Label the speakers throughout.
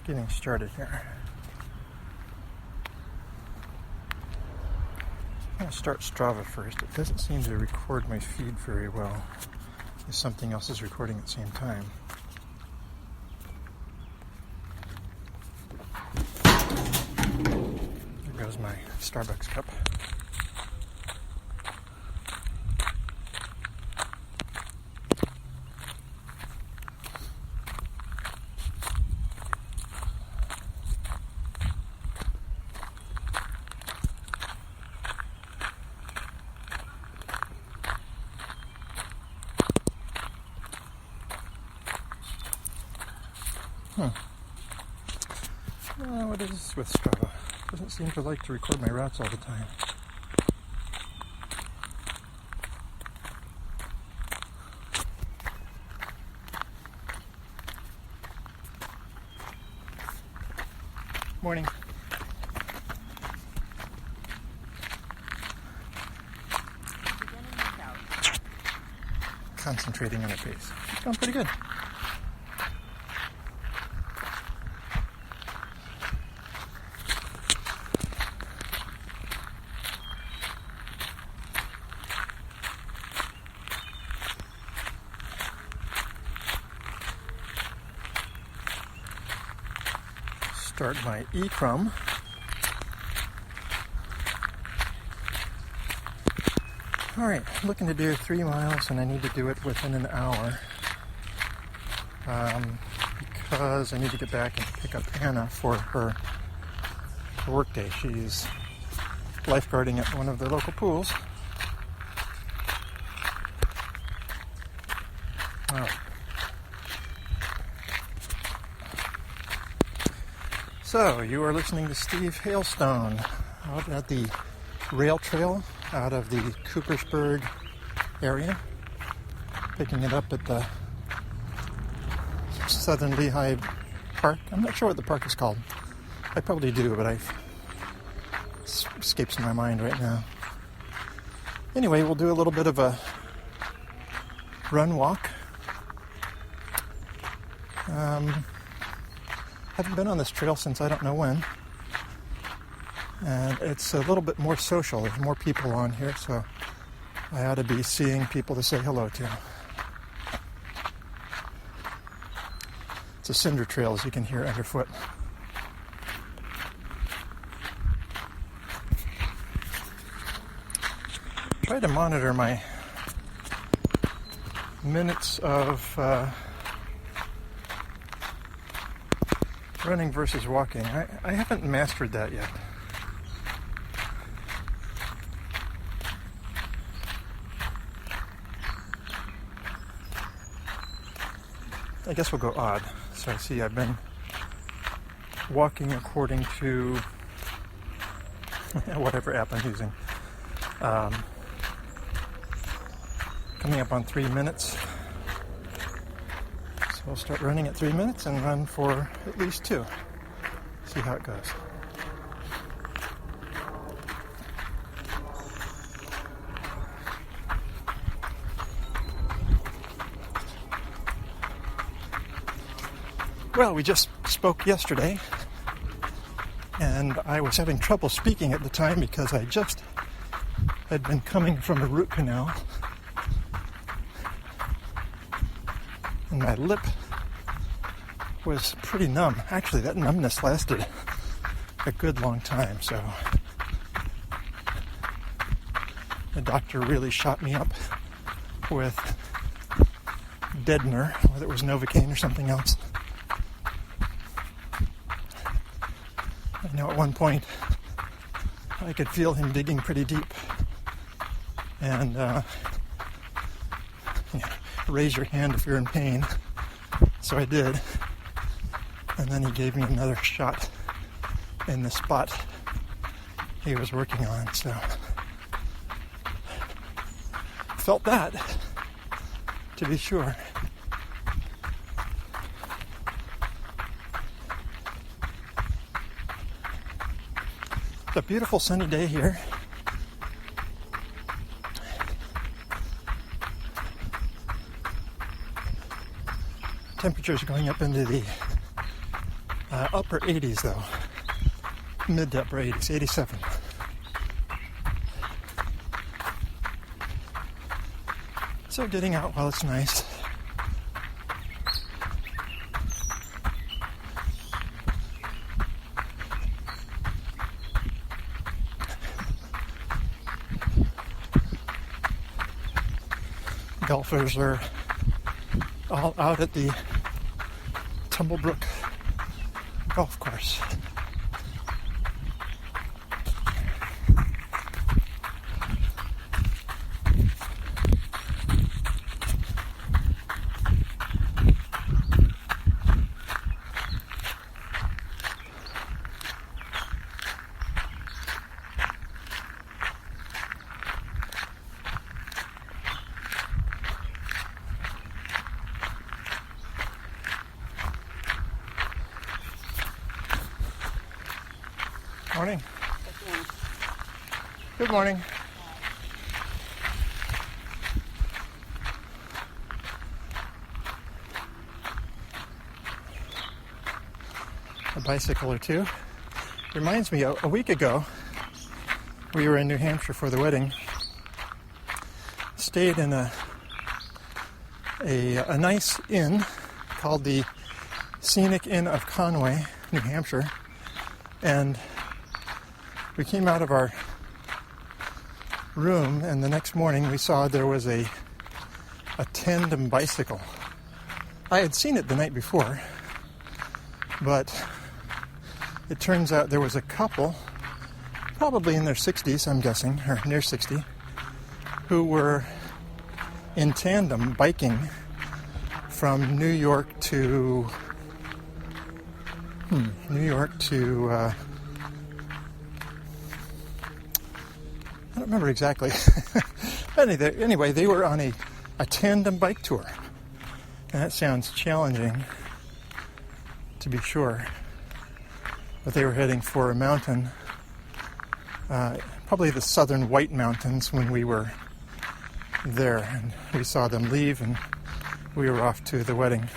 Speaker 1: just getting started here. I'm going to start Strava first. It doesn't seem to record my feed very well if something else is recording at the same time. There goes my Starbucks cup. What is this with Strava? Doesn't seem to like to record my routes all the time. Morning. Concentrating on the pace. It's going pretty good. Start my e-crum. Alright, looking to do 3 miles and I need to do it within an hour because I need to get back and pick up Anna for her work day. She's lifeguarding at one of the local pools. Alright. So, you are listening to Steve Hailstone out at the rail trail out of the Coopersburg area, picking it up at the Southern Lehigh Park. I'm not sure what the park is called. I probably do, but it escapes my mind right now. Anyway, we'll do a little bit of a run walk. Haven't been on this trail since I don't know when, and it's a little bit more social. There's more people on here, so I ought to be seeing people to say hello to. It's a cinder trail, as you can hear underfoot. Try to monitor my minutes of running versus walking. I haven't mastered that yet. I guess we'll go odd. So I see I've been walking according to whatever app I'm using. Coming up on 3 minutes. So we'll start running at 3 minutes and run for at least 2. See how it goes. Well, we just spoke yesterday, and I was having trouble speaking at the time because I just had been coming from a root canal. And my lip was pretty numb. Actually, that numbness lasted a good long time, so the doctor really shot me up with deadener, whether it was Novocaine or something else. I know at one point I could feel him digging pretty deep, and raise your hand if you're in pain. So I did. And then he gave me another shot in the spot he was working on. So felt that, to be sure. It's a beautiful sunny day here. Temperatures going up into the Upper 80s though. Mid to upper 80s, 87. So getting out while it's nice. Golfers are all out at the Tumblebrook golf course. Morning. Good morning. A bicycle or two. Reminds me, a week ago, we were in New Hampshire for the wedding. Stayed in a nice inn called the Scenic Inn of Conway, New Hampshire. And we came out of our room, and the next morning we saw there was a tandem bicycle. I had seen it the night before, but it turns out there was a couple, probably in their 60s, I'm guessing, or near 60, who were in tandem biking from New York to I don't remember exactly. But anyway, they were on a tandem bike tour. And that sounds challenging, to be sure. But they were heading for a mountain, probably the southern White Mountains when we were there. And we saw them leave, and we were off to the wedding.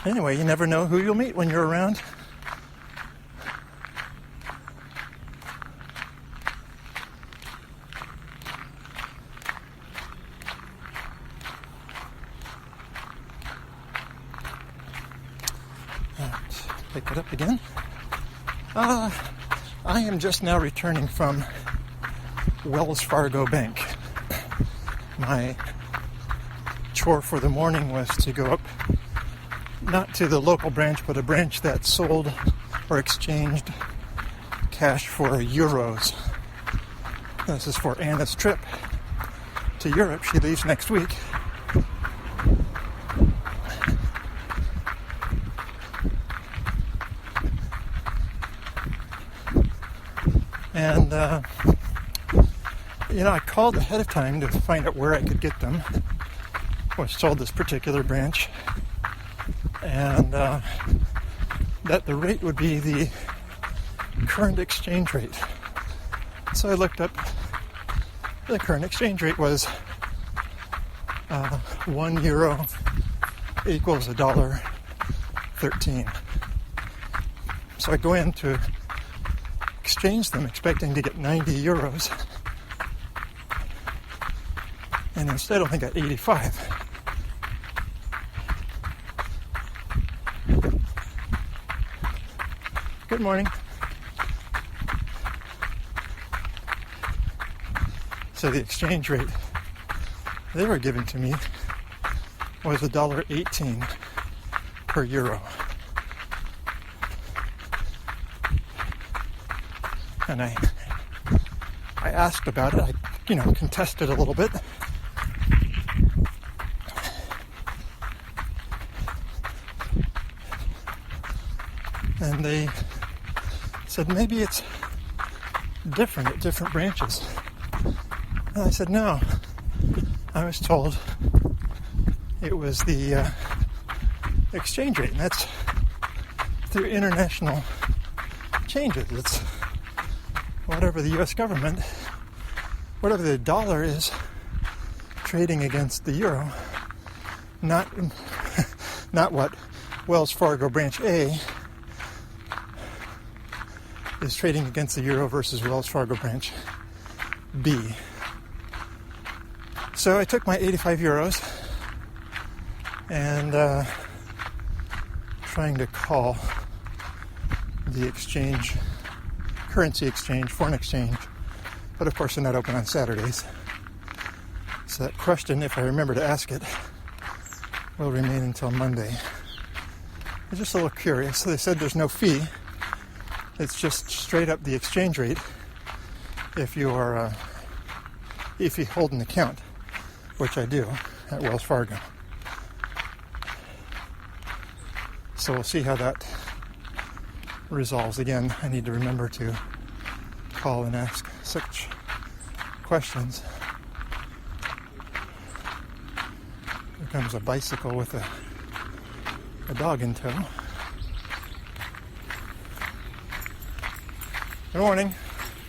Speaker 1: Anyway, you never know who you'll meet when you're around. Pick it up again. I am just now returning from Wells Fargo Bank. My chore for the morning was to go up, not to the local branch, but a branch that sold or exchanged cash for euros. This is for Anna's trip to Europe. She leaves next week. And, I called ahead of time to find out where I could get them. I was told this particular branch. And that the rate would be the current exchange rate. So I looked up. The current exchange rate was €1 equals $1.13. So I go in to exchange them, expecting to get 90 euros, and instead I only got 85. Good morning. So the exchange rate they were giving to me was $1.18 per euro. And I asked about it. I, contested a little bit. And they said maybe it's different at different branches. And I said no. I was told it was the exchange rate, and that's through international changes. It's whatever the U.S. government, whatever the dollar is trading against the euro, not not what Wells Fargo Branch A is trading against the euro versus Wells Fargo Branch B. So I took my 85 euros and trying to call the exchange, currency exchange, foreign exchange, but of course they're not open on Saturdays. So that question, if I remember to ask it, will remain until Monday. I'm just a little curious. So they said there's no fee. It's just straight up the exchange rate if you are, if you hold an account, which I do at Wells Fargo. So we'll see how that resolves. Again, I need to remember to call and ask such questions. Here comes a bicycle with a dog in tow. Good morning.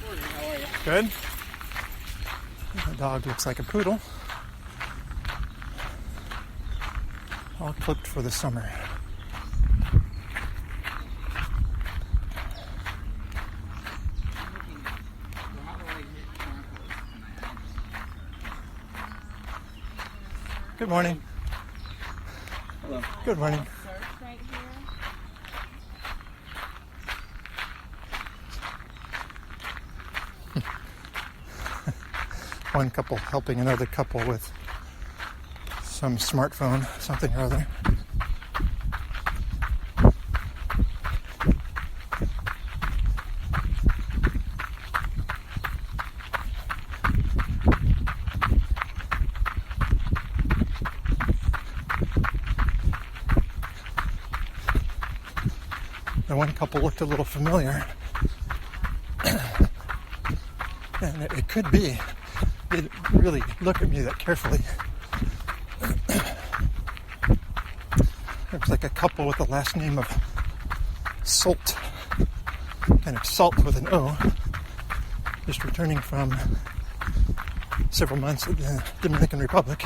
Speaker 2: Good morning, how are you?
Speaker 1: Good. The dog looks like a poodle. All clipped for the summer. Good morning.
Speaker 2: Hello.
Speaker 1: Good morning.
Speaker 3: Search right here.
Speaker 1: One couple helping another couple with some smartphone, something or other. The one couple looked a little familiar. And it could be. They didn't really look at me that carefully. Looks like a couple with the last name of Salt. Kind of salt with an O. Just returning from several months at the Dominican Republic.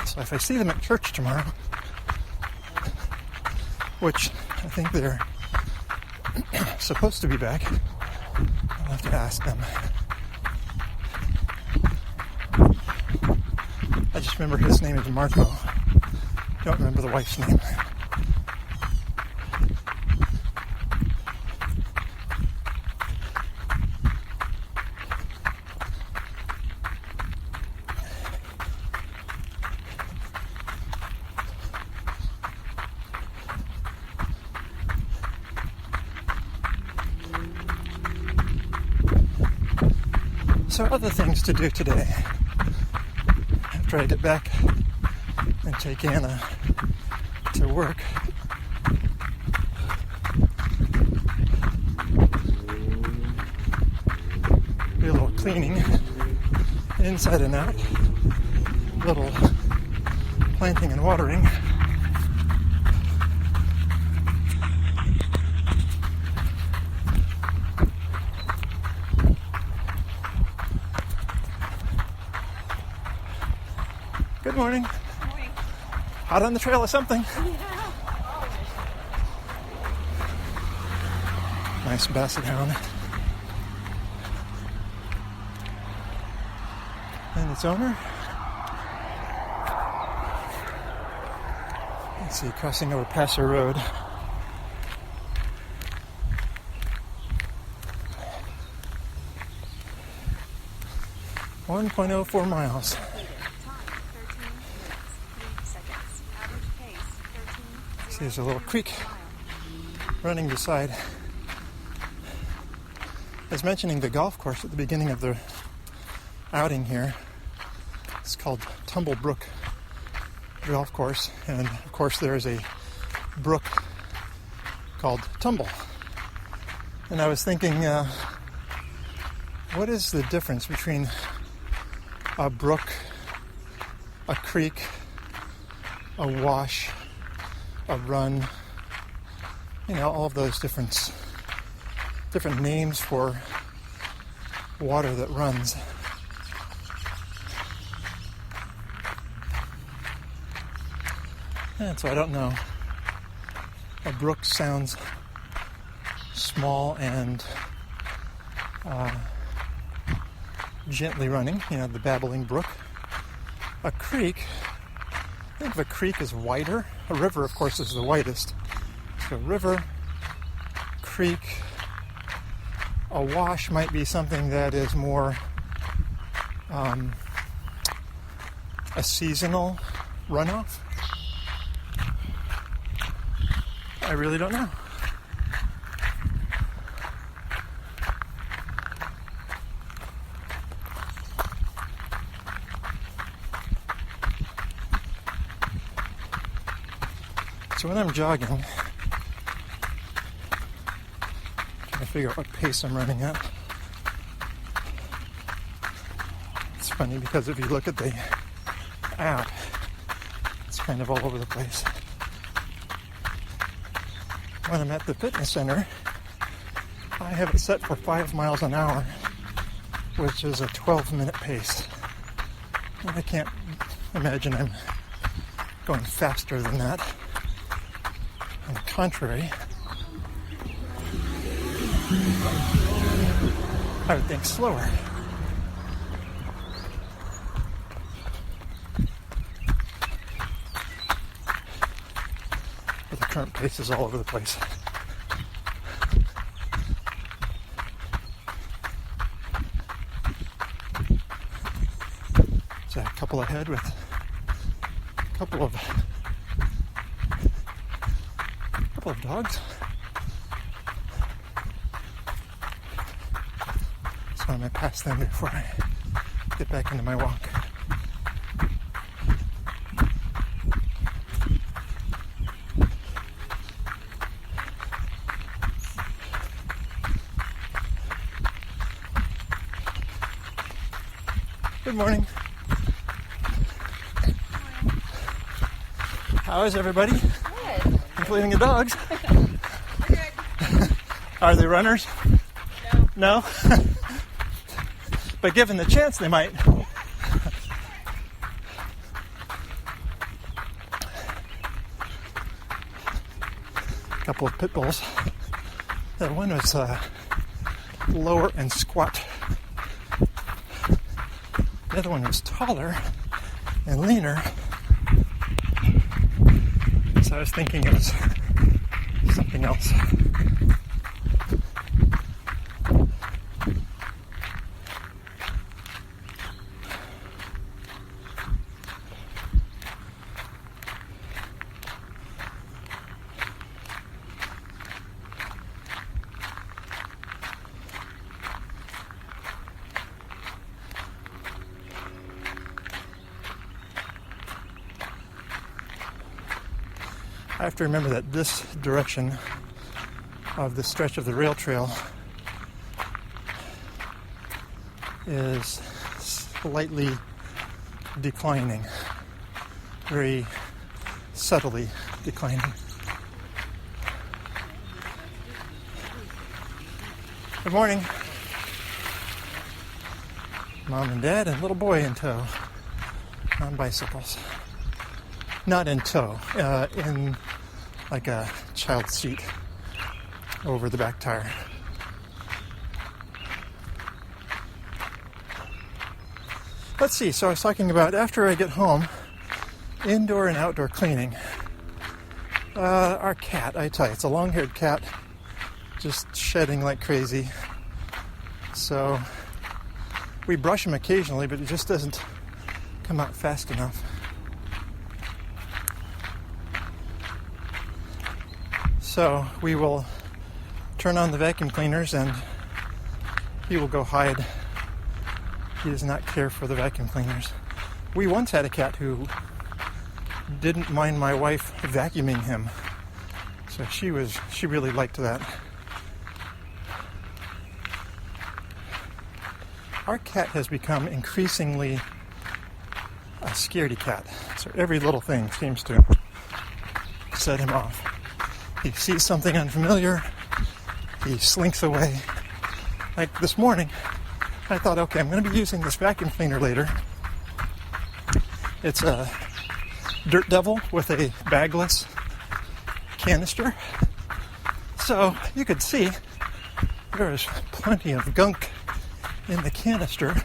Speaker 1: So if I see them at church tomorrow, which I think they're supposed to be back, I'll have to ask them. I just remember his name is Marco. Don't remember the wife's name. So other things to do today. After I get back and take Anna to work. Do a little cleaning, inside and out. A little planting and watering. Good morning.
Speaker 3: Morning.
Speaker 1: Out on the trail or something.
Speaker 3: Yeah.
Speaker 1: Nice basset hound. And its owner. Let's see, crossing over Passer Road. One 1.04 miles. See, there's a little creek running beside. I was mentioning the golf course at the beginning of the outing here. It's called Tumblebrook Golf Course, and of course there is a brook called Tumble. And I was thinking, what is the difference between a brook, a creek, a wash, a run, you know, all of those different names for water that runs. And so I don't know. A brook sounds small and gently running, the babbling brook. A creek, I think of a creek as wider. A river, of course, is the widest. So river, creek, a wash might be something that is more a seasonal runoff. I really don't know. So when I'm jogging, trying to figure out what pace I'm running at. It's funny because if you look at the app, it's kind of all over the place. When I'm at the fitness center, I have it set for 5 miles an hour, which is a 12-minute pace. And I can't imagine I'm going faster than that. On the contrary, I would think slower. But the current pace is all over the place. So a couple ahead with a couple of dogs. So I'm going to pass them before I get back into my walk. Good morning. How is everybody?
Speaker 3: Good.
Speaker 1: Including the dogs. Are they runners? No. But given the chance, they might. A couple of pit bulls. That one was lower and squat. The other one was taller and leaner. So I was thinking it was something else. I have to remember that this direction of the stretch of the rail trail is slightly declining, very subtly declining. Good morning. Mom and Dad and little boy in tow on bicycles. Not in tow, in like a child seat over the back tire. Let's see, so I was talking about after I get home, indoor and outdoor cleaning. Our cat, I tell you, it's a long-haired cat, just shedding like crazy. So we brush him occasionally, but it just doesn't come out fast enough. So we will turn on the vacuum cleaners and he will go hide. He does not care for the vacuum cleaners. We once had a cat who didn't mind my wife vacuuming him. So she really liked that. Our cat has become increasingly a scaredy cat. So every little thing seems to set him off. He sees something unfamiliar, he slinks away. Like this morning, I thought, okay, I'm going to be using this vacuum cleaner later. It's a Dirt Devil with a bagless canister. So you could see there is plenty of gunk in the canister.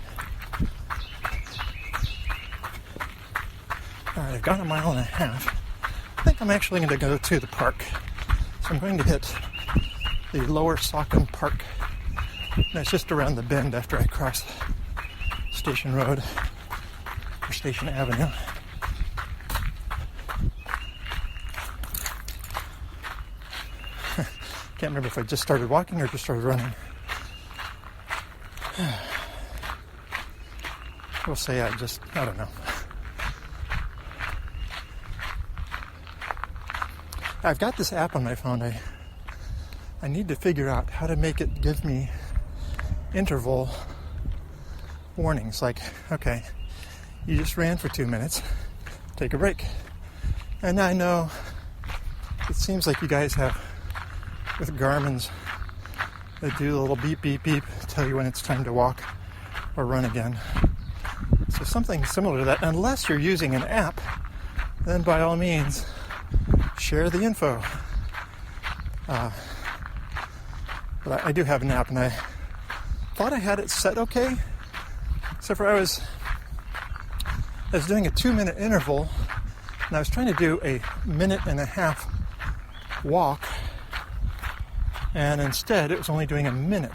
Speaker 1: Alright, I've gone 1.5 miles. I think I'm actually going to go to the park. So I'm going to hit the Lower Saucon Park. That's just around the bend after I cross Station Road or Station Avenue. Can't remember if I just started walking or just started running. We'll say I don't know. I've got this app on my phone. I need to figure out how to make it give me interval warnings. Like, okay, you just ran for 2 minutes, take a break. And I know it seems like you guys have with Garmin's, they do the little beep, beep, beep, tell you when it's time to walk or run again. So something similar to that, unless you're using an app, then by all means, share the info. But I do have an app, and I thought I had it set okay, except for I was doing a 2-minute interval, and I was trying to do a 1.5 minute walk, and instead it was only doing 1 minute,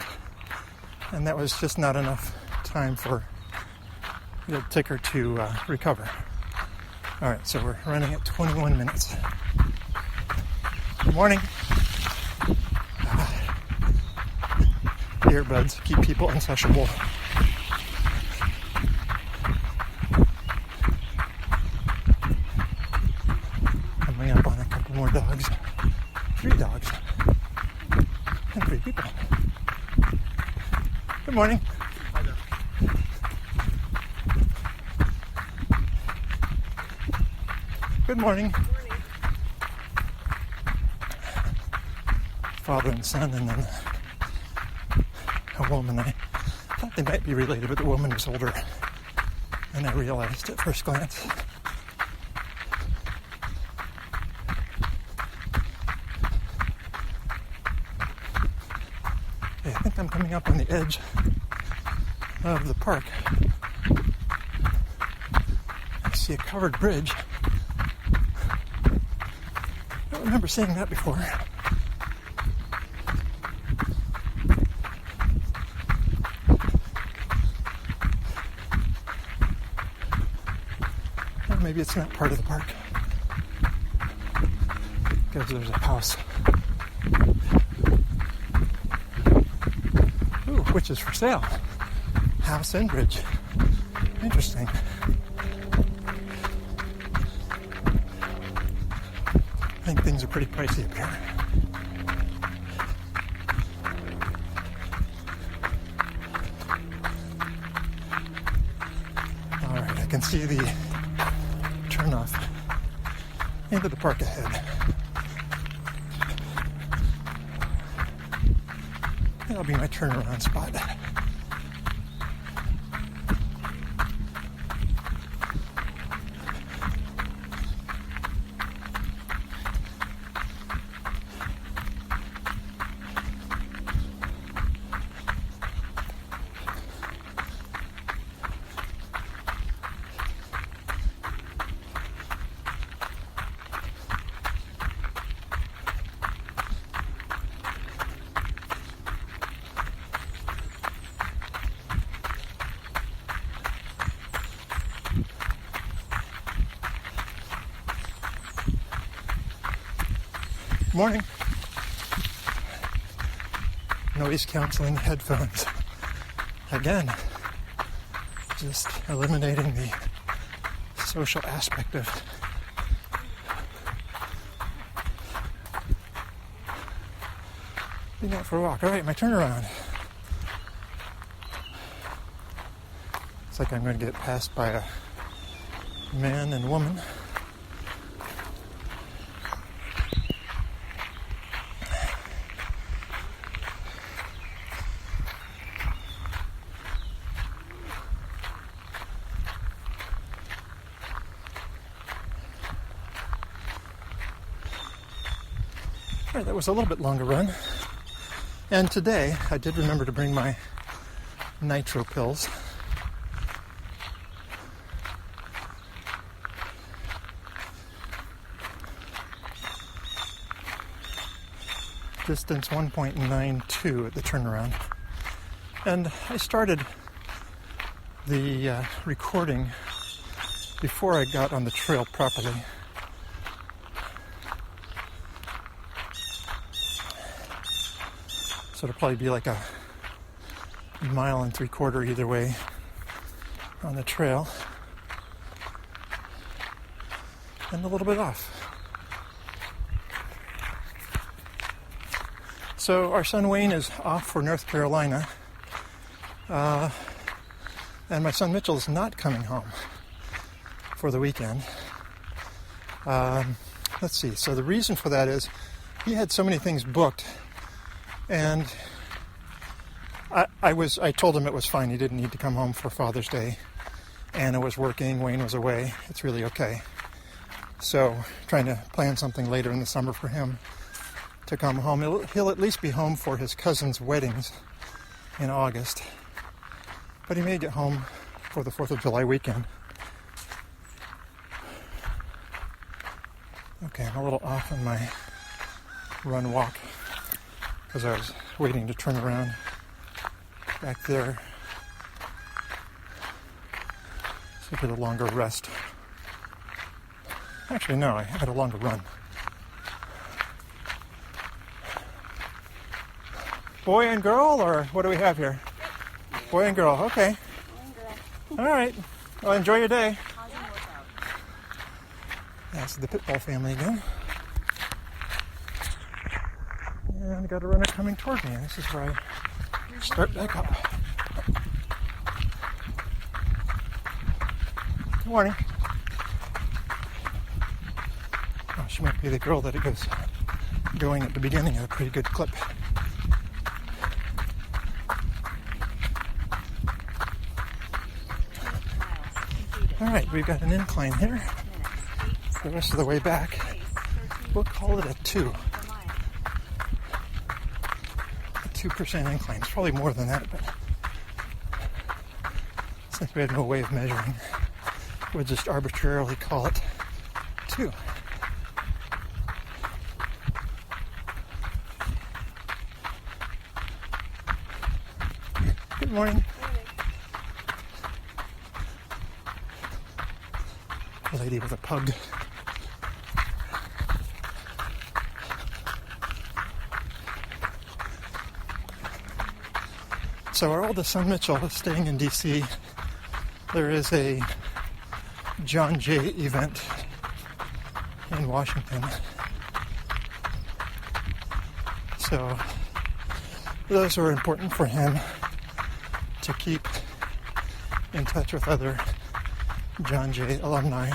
Speaker 1: and that was just not enough time for the ticker to recover. Alright, so we're running at 21 minutes. Good morning. Earbuds keep people insatiable. Coming up on a couple more dogs. 3 dogs. And 3 people. Good morning.
Speaker 2: Hi there.
Speaker 1: Good morning. Father and son, and then a woman. I thought they might be related, but the woman was older than I realized at first glance. Okay, I think I'm coming up on the edge of the park. I see a covered bridge. I don't remember seeing that before. Maybe it's not part of the park because there's a house. Ooh, which is for sale. House and bridge. Interesting. I think things are pretty pricey up here. Alright, I can see the turnoff into the park ahead. That'll be my turnaround spot. Morning. Noise canceling headphones. Again, just eliminating the social aspect of being out for a walk. All right, my turnaround. It's like I'm going to get passed by a man and woman. All right, that was a little bit longer run. And today, I did remember to bring my nitro pills. Distance 1.92 at the turnaround. And I started the recording before I got on the trail properly. So it'll probably be like a 1.75 miles either way on the trail. And a little bit off. So our son Wayne is off for North Carolina. And my son Mitchell is not coming home for the weekend. Let's see. So the reason for that is he had so many things booked. And I told him it was fine. He didn't need to come home for Father's Day. Anna was working. Wayne was away. It's really okay. So trying to plan something later in the summer for him to come home. He'll at least be home for his cousin's weddings in August. But he may get home for the 4th of July weekend. Okay, I'm a little off on my run walk because I was waiting to turn around back there. So I did a longer rest. Actually, no, I had a longer run. Boy and girl, or what do we have here? Boy and girl, okay. All right. Well, enjoy your day. That's the Pitbull family again. And I got a runner coming toward me. This is where I start back up. Good morning. Oh, she might be the girl that it goes going at the beginning at a pretty good clip. All right, we've got an incline here. The rest of the way back, we'll call it a 2. A 2% incline. It's probably more than that, but since we had no way of measuring, we'll just arbitrarily call it 2. Good morning. A lady with a pug. So our oldest son Mitchell is staying in DC. There is a John Jay event in Washington. So those are important for him to keep in touch with other John Jay alumni.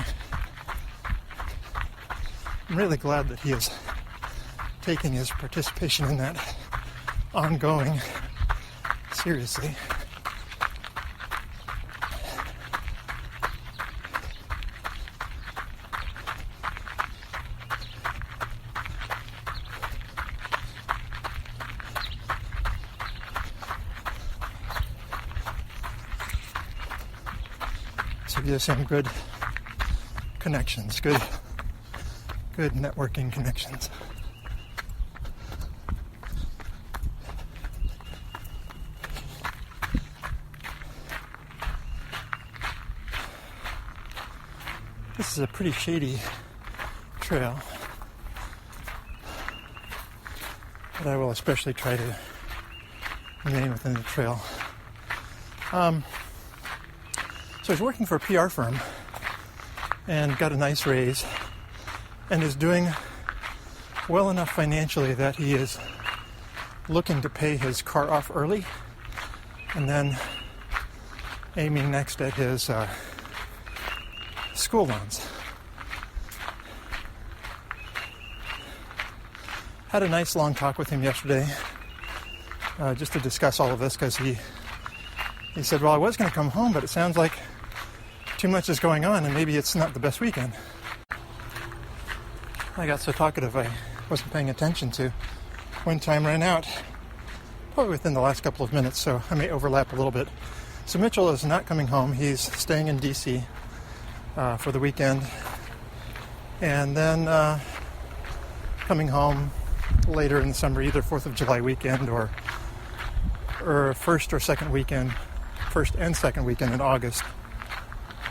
Speaker 1: I'm really glad that he is taking his participation in that ongoing seriously. So gives him good connections, good networking connections. This is a pretty shady trail, but I will especially try to remain within the trail. So he's working for a PR firm and got a nice raise and is doing well enough financially that he is looking to pay his car off early and then aiming next at his school loans. Had a nice long talk with him yesterday just to discuss all of this because he said, well, I was going to come home, but it sounds like too much is going on and maybe it's not the best weekend. I got so talkative I wasn't paying attention to when time ran out, probably within the last couple of minutes, so I may overlap a little bit. So Mitchell is not coming home. He's staying in D.C. For the weekend, and then coming home later in the summer, either 4th of July weekend or first and second weekend in August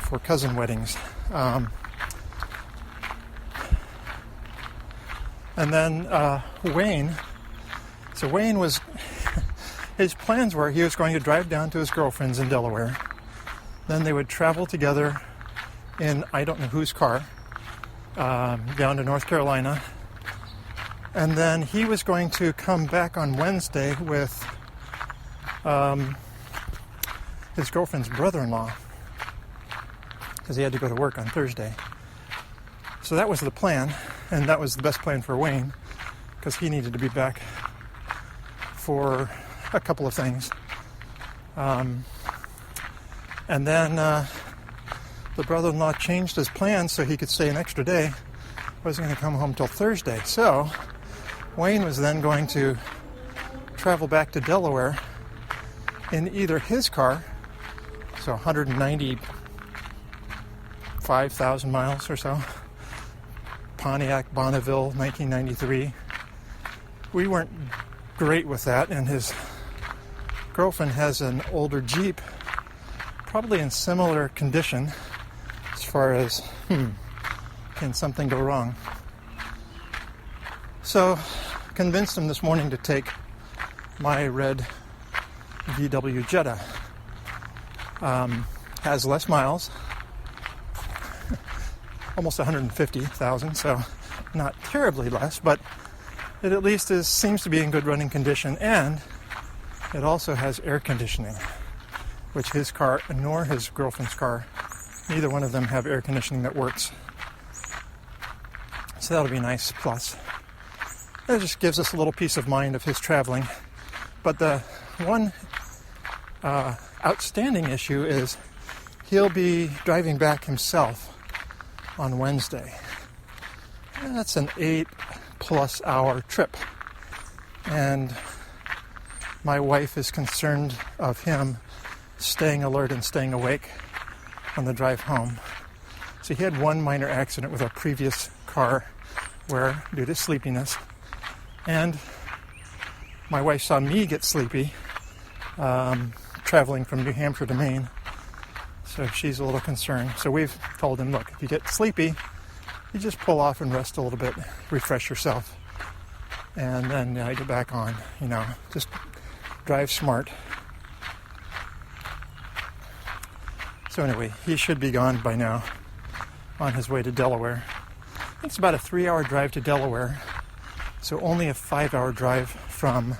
Speaker 1: for cousin weddings. And then Wayne. So Wayne was, his plans were he was going to drive down to his girlfriend's in Delaware. Then they would travel together in I don't know whose car down to North Carolina. And then he was going to come back on Wednesday with his girlfriend's brother-in-law because he had to go to work on Thursday. So that was the plan, and that was the best plan for Wayne because he needed to be back for a couple of things. And then the brother-in-law changed his plans so he could stay an extra day. Wasn't going to come home till Thursday. So Wayne was then going to travel back to Delaware in either his car, so 195,000 miles or so, Pontiac Bonneville, 1993. We weren't great with that, and his girlfriend has an older Jeep, probably in similar condition as far as, can something go wrong? So, convinced him this morning to take my red VW Jetta. Has less miles, almost 150,000, so not terribly less, but it at least seems to be in good running condition, and it also has air conditioning, which his car nor his girlfriend's car, neither one of them have air conditioning that works. So that'll be a nice plus. It just gives us a little peace of mind of his traveling. But the one outstanding issue is he'll be driving back himself on Wednesday. And that's an 8+ hour trip. And my wife is concerned of him staying alert and staying awake on the drive home. So he had one minor accident with a previous car where, due to sleepiness, and my wife saw me get sleepy traveling from New Hampshire to Maine. So she's a little concerned. So we've told him, look, if you get sleepy, you just pull off and rest a little bit, refresh yourself, and then get back on. Just drive smart. So anyway, he should be gone by now on his way to Delaware. I think it's about a 3-hour drive to Delaware, so only a 5-hour drive from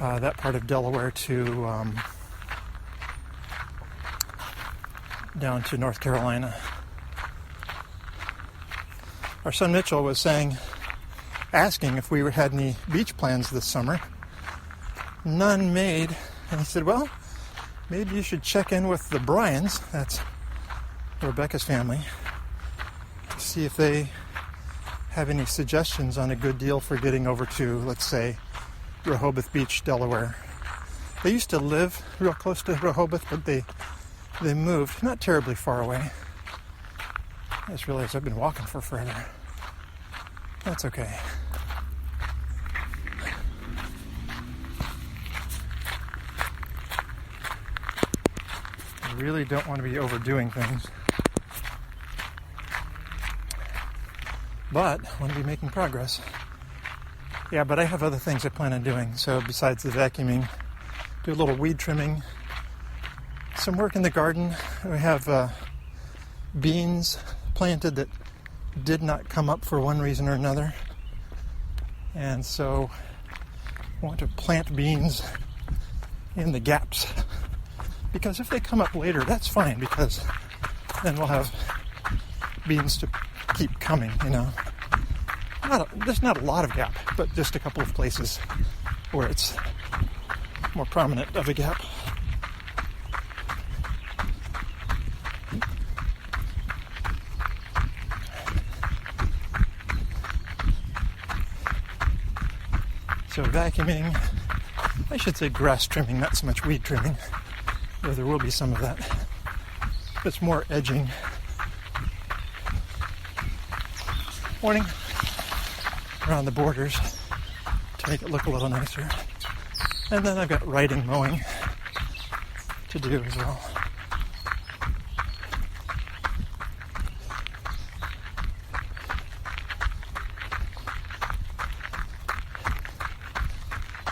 Speaker 1: that part of Delaware to down to North Carolina. Our son Mitchell was asking if we had any beach plans this summer. None made, and he said, well, maybe you should check in with the Bryans, that's Rebecca's family, to see if they have any suggestions on a good deal for getting over to, let's say, Rehoboth Beach, Delaware. They used to live real close to Rehoboth, but they moved not terribly far away. I just realized I've been walking for forever. That's okay. I really don't want to be overdoing things, but I want to be making progress. Yeah, but I have other things I plan on doing. So besides the vacuuming, do a little weed trimming, some work in the garden. We have beans planted that did not come up for one reason or another. And so I want to plant beans in the gaps. Because if they come up later, that's fine, because then we'll have beans to keep coming, There's not a lot of gap, but just a couple of places where it's more prominent of a gap. So vacuuming, I should say grass trimming, not so much weed trimming, though there will be some of that. It's more edging. Morning. Around the borders to make it look a little nicer. And then I've got riding mowing to do as well.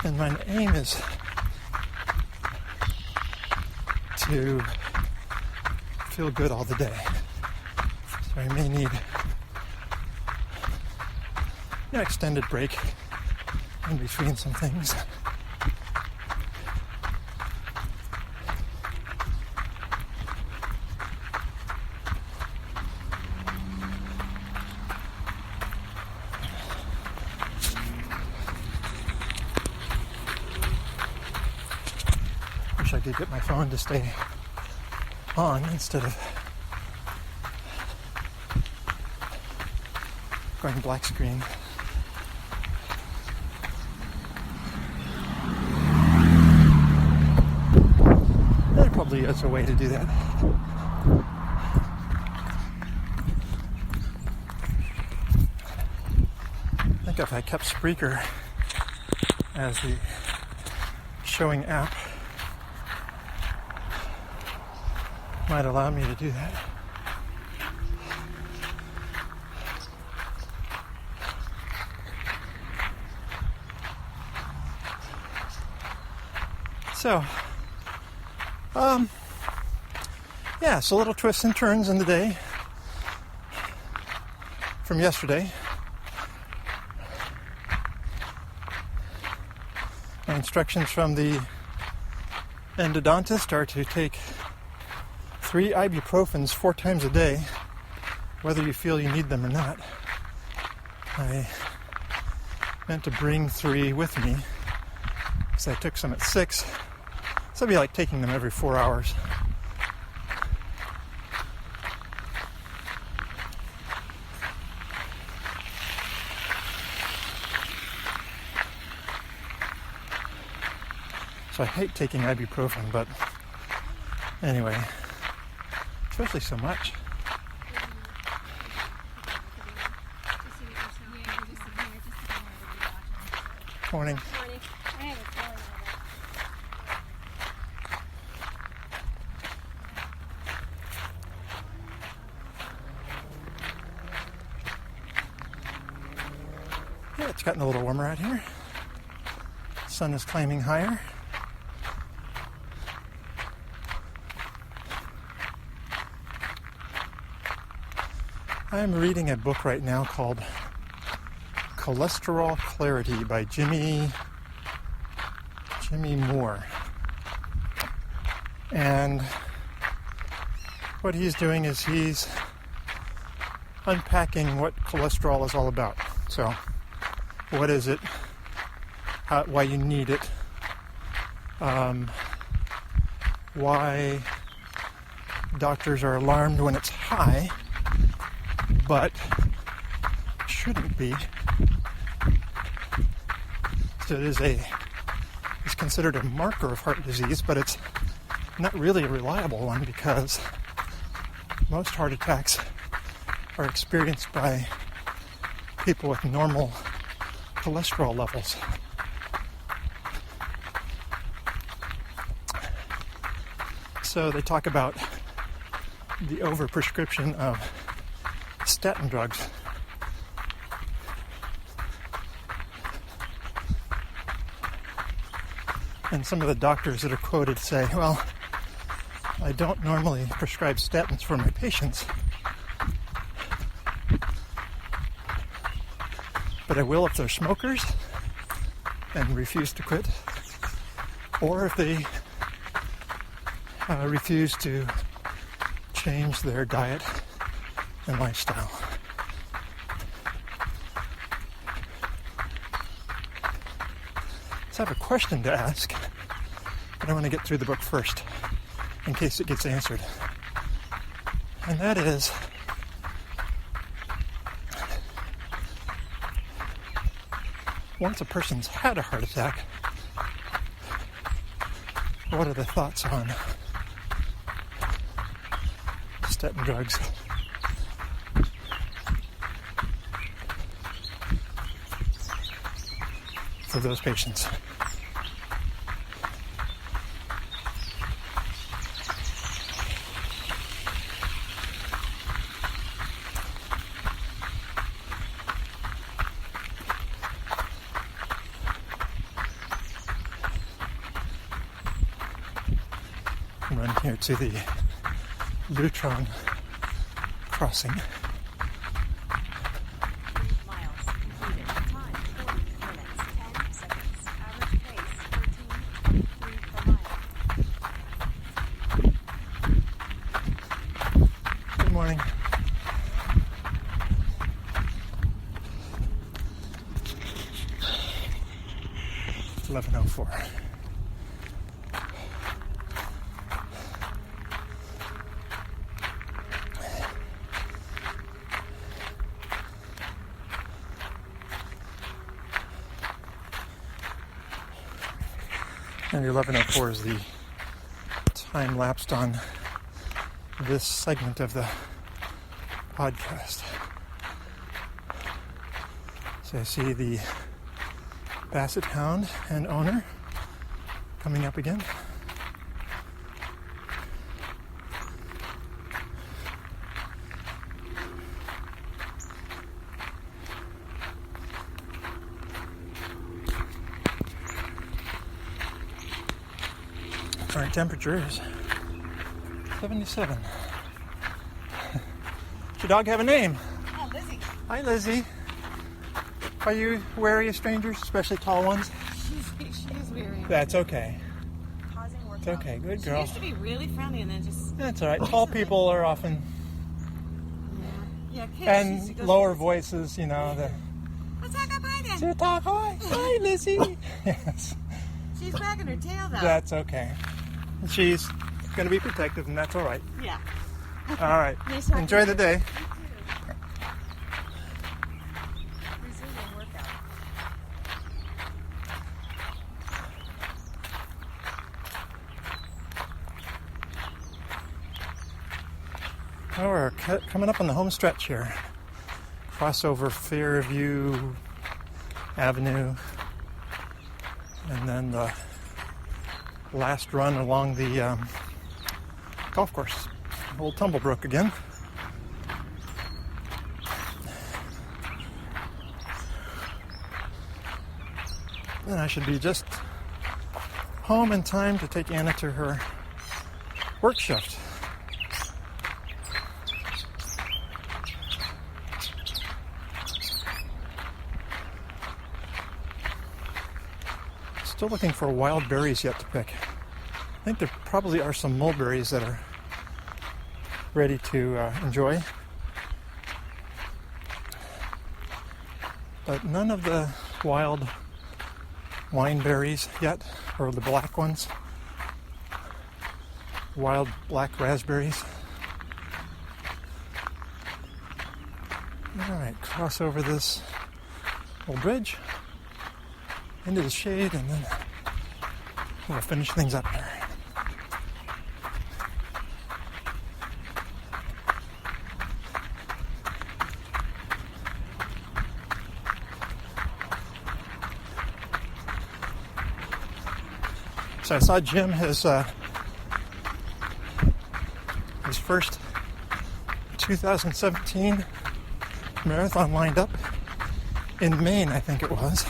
Speaker 1: And my aim is to feel good all the day. So I may need an extended break in between some things. Wish I could get my phone to stay on instead of going black screen. There probably is a way to do that. I think if I kept Spreaker as the showing app, might allow me to do that. So, yeah, so little twists and turns in the day from yesterday. My instructions from the endodontist are to take 3 ibuprofens 4 times a day, whether you feel you need them or not. I meant to bring 3 with me because I took some at 6. So it'd be like taking them every 4 hours. So I hate taking ibuprofen, but anyway, especially so much. Morning. Yeah, it's gotten a little warmer out here. Sun is climbing higher. I'm reading a book right now called Cholesterol Clarity by Jimmy Moore. And what he's doing is he's unpacking what cholesterol is all about. So, what is it? Why you need it? Why doctors are alarmed when it's high, but shouldn't be. So it's considered a marker of heart disease, but it's not really a reliable one because most heart attacks are experienced by people with normal cholesterol levels. So they talk about the overprescription of statin drugs. And some of the doctors that are quoted say, well, I don't normally prescribe statins for my patients, but I will if they're smokers and refuse to quit, or if they refuse to change their diet and lifestyle. So I have a question to ask, but I want to get through the book first in case it gets answered. And that is, once a person's had a heart attack, what are the thoughts on statin drugs? For those patients. Run here to the Lutron crossing. Good morning. It's 11:04. And 11:04 is the time lapsed on this segment of the podcast. So I see the Basset Hound and owner coming up again. Current temperature is 77. Does your dog have a name?
Speaker 3: Oh, Lizzie.
Speaker 1: Hi, Lizzie. Are you wary of strangers, especially tall ones?
Speaker 3: She's weary.
Speaker 1: That's okay.
Speaker 3: Causing work.
Speaker 1: It's okay. Good
Speaker 3: She
Speaker 1: girl.
Speaker 3: used to be really friendly and then just...
Speaker 1: That's all right. Tall people are often,
Speaker 3: Yeah, kids.
Speaker 1: and
Speaker 3: she goes,
Speaker 1: lower voices, you know.
Speaker 3: Let's talk about it.
Speaker 1: To talk. Hi, Lizzie. Yes.
Speaker 3: She's wagging her tail though.
Speaker 1: That's okay. She's going to be protective, and that's all right.
Speaker 3: Yeah.
Speaker 1: All right.
Speaker 3: Nice talking
Speaker 1: Enjoy
Speaker 3: to
Speaker 1: the
Speaker 3: you.
Speaker 1: day.
Speaker 3: Resuming workout.
Speaker 1: Oh, we're coming up on the home stretch here. Crossover Fairview Avenue, and then the last run along the golf course. Old Tumblebrook again. And I should be just home in time to take Anna to her work shift. Still looking for wild berries yet to pick. I think there probably are some mulberries that are ready to enjoy. But none of the wild wine berries yet, or the black ones. Wild black raspberries. Alright, cross over this little bridge into the shade, and then we'll finish things up there. So I saw Jim his first 2017 marathon lined up in Maine, I think it was.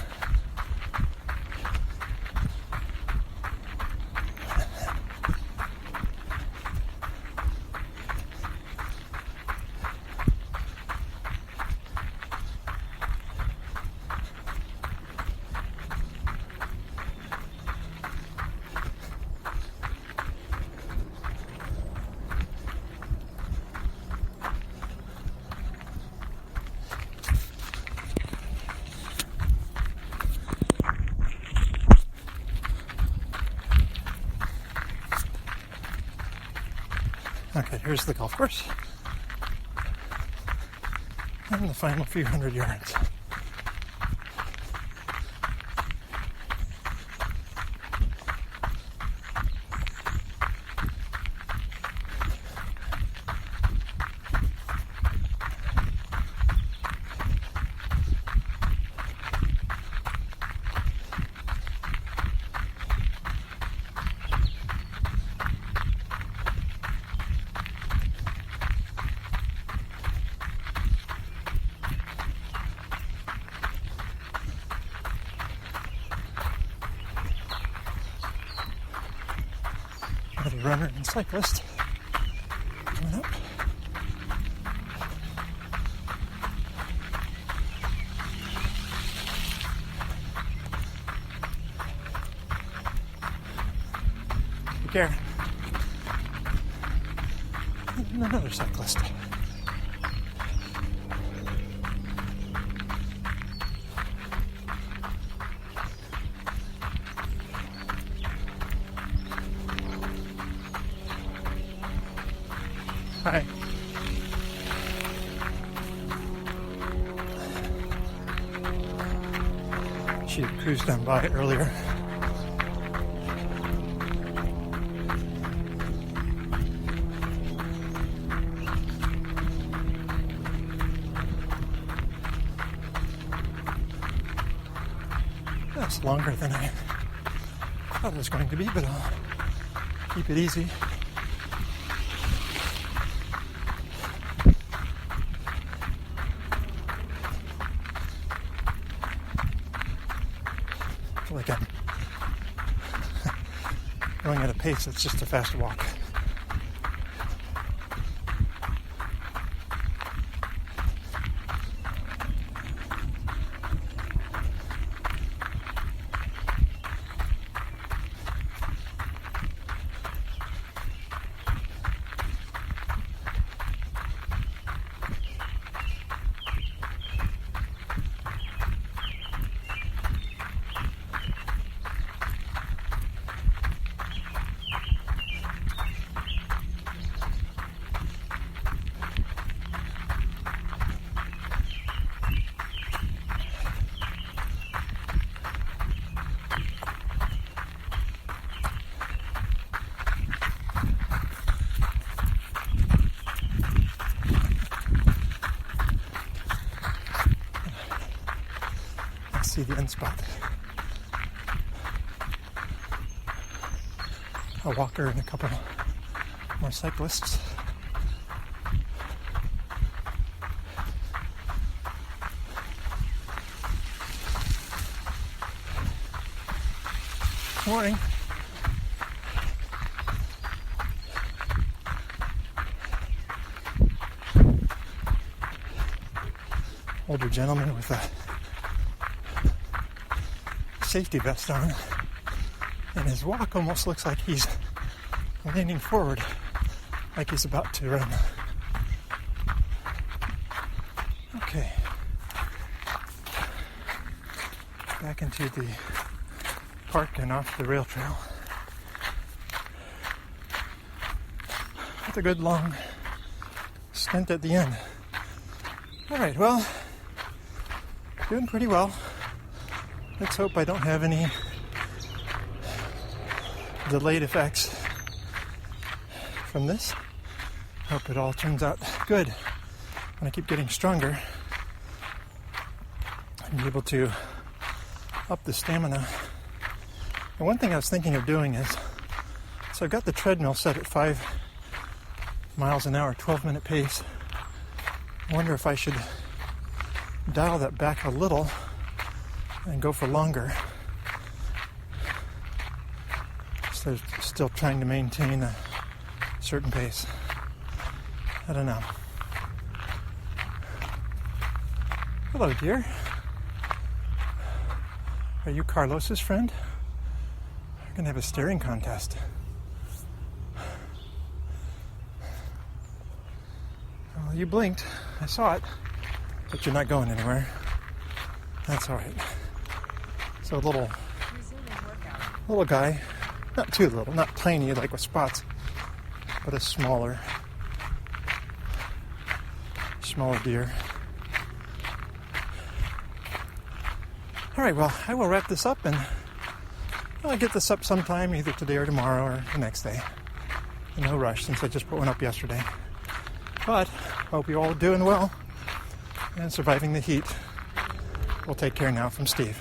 Speaker 1: Okay, here's the golf course. And the final few hundred yards. runner and cyclist coming up. Take care. And another cyclist. Hi. She had cruised on by earlier. That's longer than I thought it was going to be, but I'll keep it easy. I feel like I'm going at a pace that's just a fast walk. See the end spot. A walker and a couple more cyclists. Morning. Older gentleman with a safety vest on, and his walk almost looks like he's leaning forward, like he's about to run. Okay, back into the park and off the rail trail. With a good long stint at the end. All right, well, doing pretty well. Let's hope I don't have any delayed effects from this. Hope it all turns out good. When I keep getting stronger, I'll be able to up the stamina. And one thing I was thinking of doing is, so I've got the treadmill set at 5 miles an hour, 12-minute pace. I wonder if I should dial that back a little and go for longer. So still trying to maintain a certain pace. I don't know. Hello, dear. Are you Carlos's friend? We're gonna have a staring contest. Well, you blinked. I saw it. But you're not going anywhere. That's all right. So little guy, not too little, not tiny like with spots, but a smaller deer. All right, well, I will wrap this up, and I'll get this up sometime, either today or tomorrow or the next day. No rush, since I just put one up yesterday. But hope you're all doing well and surviving the heat. We'll take care now from Steve.